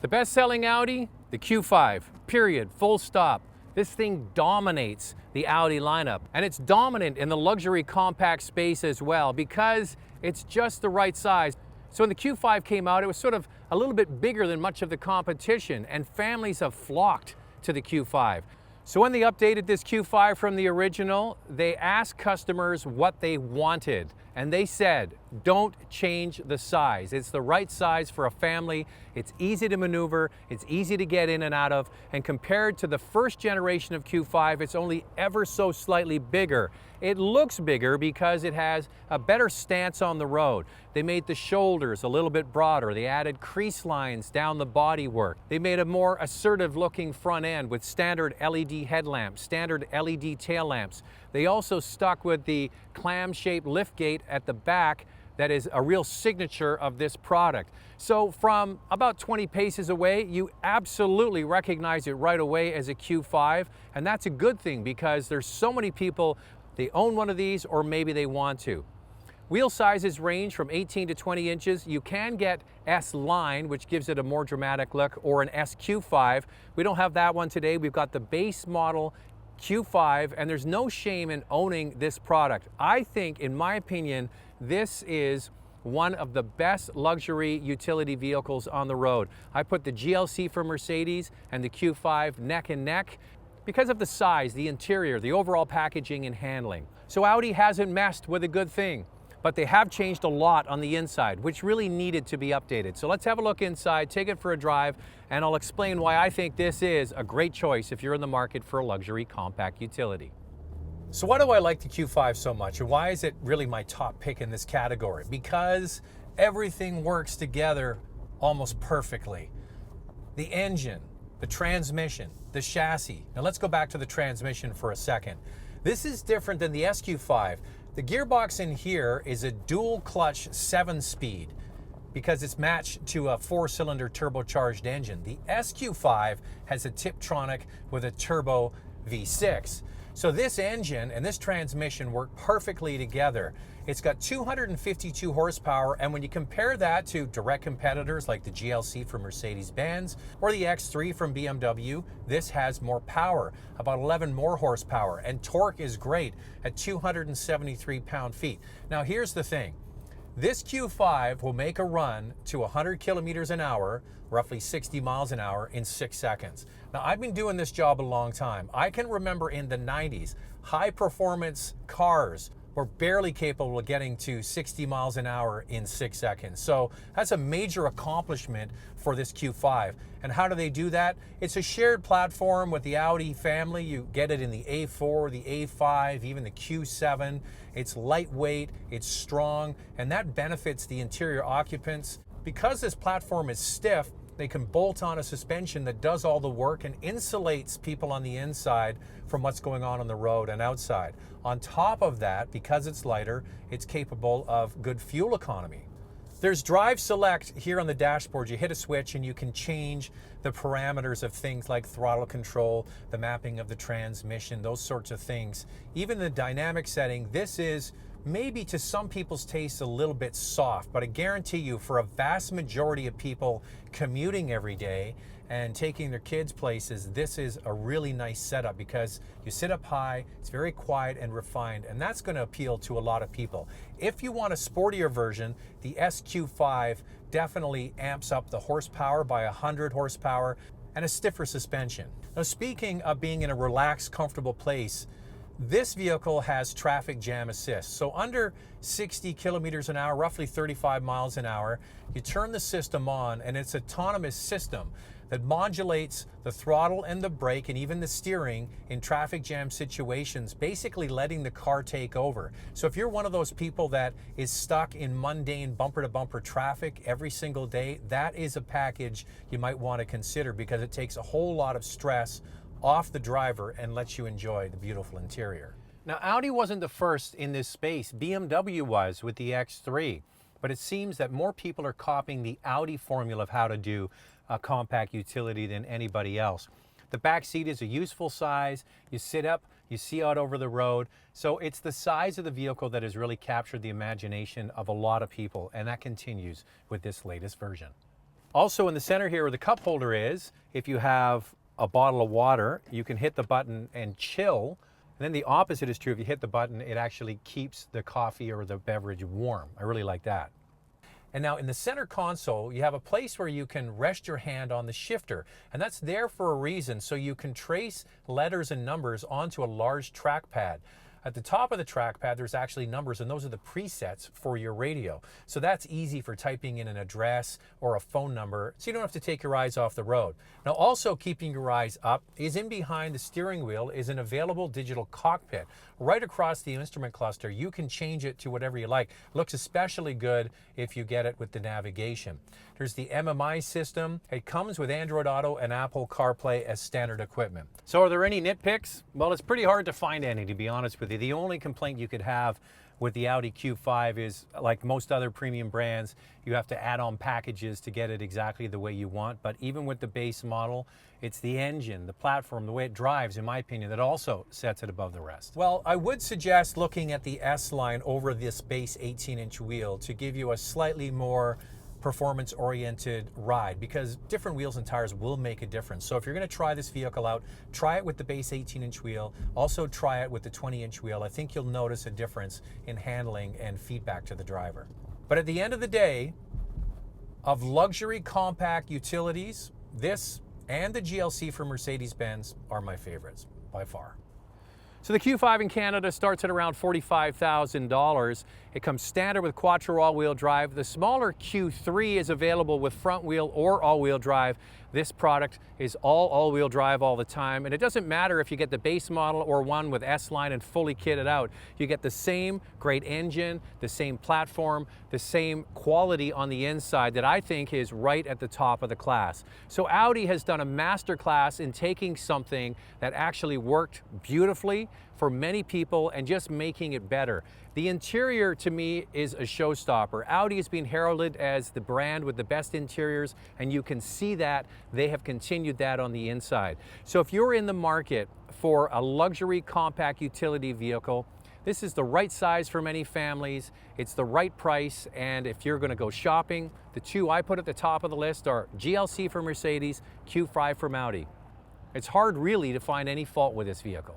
The best-selling Audi, the Q5, period, full stop. This thing dominates the Audi lineup, and it's dominant in the luxury compact space as well because it's just the right size. So when the Q5 came out, it was sort of a little bit bigger than much of the competition, and families have flocked to the Q5. So when they updated this Q5 from the original, they asked customers what they wanted, and they said, don't change the size. It's the right size for a family. It's easy to maneuver, it's easy to get in and out of, and compared to the first generation of Q5, it's only ever so slightly bigger. It looks bigger because it has a better stance on the road. They made the shoulders a little bit broader. They added crease lines down the bodywork. They made a more assertive looking front end with standard LED headlamps, standard LED tail lamps. They also stuck with the clam-shaped liftgate at the back that is a real signature of this product. So from about 20 paces away, you absolutely recognize it right away as a Q5, and that's a good thing because there's so many people, they own one of these or maybe they want to. Wheel sizes range from 18 to 20 inches. You can get S-Line, which gives it a more dramatic look, or an SQ5. We don't have that one today. We've got the base model Q5, and there's no shame in owning this product. I think, in my opinion, this is one of the best luxury utility vehicles on the road. I put the GLC from Mercedes and the Q5 neck and neck because of the size, the interior, the overall packaging and handling. So Audi hasn't messed with a good thing, but they have changed a lot on the inside, which really needed to be updated. So let's have a look inside, take it for a drive, and I'll explain why I think this is a great choice if you're in the market for a luxury compact utility. So why do I like the Q5 so much, and why is it really my top pick in this category? Because everything works together almost perfectly. The engine, the transmission, the chassis. Now let's go back to the transmission for a second. This is different than the SQ5. The gearbox in here is a dual clutch 7-speed because it's matched to a 4-cylinder turbocharged engine. The SQ5 has a Tiptronic with a turbo V6. So this engine and this transmission work perfectly together. It's got 252 horsepower, and when you compare that to direct competitors like the GLC from Mercedes-Benz or the X3 from BMW, this has more power, about 11 more horsepower, and torque is great at 273 pound-feet. Now here's the thing. This Q5 will make a run to 100 kilometers an hour, roughly 60 miles an hour, in 6 seconds. Now, I've been doing this job a long time. I can remember in the 90s, high-performance cars were barely capable of getting to 60 miles an hour in 6 seconds. So that's a major accomplishment for this Q5. And how do they do that? It's a shared platform with the Audi family. You get it in the A4, the A5, even the Q7. It's lightweight, it's strong, and that benefits the interior occupants. Because this platform is stiff, they can bolt on a suspension that does all the work and insulates people on the inside from what's going on the road and outside. On top of that, because it's lighter, it's capable of good fuel economy. There's Drive Select here on the dashboard. You hit a switch and you can change the parameters of things like throttle control, the mapping of the transmission, those sorts of things. Even the dynamic setting, this is maybe to some people's taste a little bit soft, but I guarantee you for a vast majority of people commuting every day and taking their kids places, this is a really nice setup because you sit up high, it's very quiet and refined, and that's going to appeal to a lot of people. If you want a sportier version, the SQ5 definitely amps up the horsepower by 100 horsepower and a stiffer suspension. Now, speaking of being in a relaxed, comfortable place, this vehicle has traffic jam assist. So under 60 kilometers an hour, roughly 35 miles an hour, you turn the system on, and it's an autonomous system that modulates the throttle and the brake and even the steering in traffic jam situations, basically letting the car take over. So if you're one of those people that is stuck in mundane bumper-to-bumper traffic every single day, that is a package you might want to consider because it takes a whole lot of stress off the driver and lets you enjoy the beautiful interior. Now, Audi wasn't the first in this space. BMW was with the X3, but it seems that more people are copying the Audi formula of how to do a compact utility than anybody else. The back seat is a useful size. You sit up, you see out over the road. So it's the size of the vehicle that has really captured the imagination of a lot of people, and that continues with this latest version. Also in the center here where the cup holder is, if you have a bottle of water, you can hit the button and chill. And then the opposite is true. If you hit the button, it actually keeps the coffee or the beverage warm. I really like that. And now in the center console, you have a place where you can rest your hand on the shifter. And that's there for a reason, so you can trace letters and numbers onto a large trackpad. At the top of the trackpad, there's actually numbers, and those are the presets for your radio. So that's easy for typing in an address or a phone number, so you don't have to take your eyes off the road. Now, also keeping your eyes up is in behind the steering wheel is an available digital cockpit. Right across the instrument cluster, you can change it to whatever you like. Looks especially good if you get it with the navigation. There's the MMI system. It comes with Android Auto and Apple CarPlay as standard equipment. So are there any nitpicks? Well, it's pretty hard to find any, to be honest with you. The only complaint you could have with the Audi Q5 is, like most other premium brands, you have to add on packages to get it exactly the way you want. But even with the base model, it's the engine, the platform, the way it drives, in my opinion, that also sets it above the rest. Well, I would suggest looking at the S-Line over this base 18-inch wheel to give you a slightly more performance-oriented ride, because different wheels and tires will make a difference. So if you're going to try this vehicle out, try it with the base 18-inch wheel. Also try it with the 20-inch wheel. I think you'll notice a difference in handling and feedback to the driver. But at the end of the day, of luxury compact utilities, this and the GLC from Mercedes-Benz are my favorites by far. So the Q5 in Canada starts at around $45,000. It comes standard with quattro all-wheel drive. The smaller Q3 is available with front wheel or all-wheel drive. This product is all-wheel drive all the time, and it doesn't matter if you get the base model or one with S-Line and fully kitted out. You get the same great engine, the same platform, the same quality on the inside that I think is right at the top of the class. So Audi has done a master class in taking something that actually worked beautifully for many people and just making it better. The interior, to me, is a showstopper. Audi has been heralded as the brand with the best interiors, and you can see that they have continued that on the inside. So if you're in the market for a luxury compact utility vehicle, this is the right size for many families, it's the right price, and if you're going to go shopping, the two I put at the top of the list are GLC from Mercedes, Q5 from Audi. It's hard really to find any fault with this vehicle.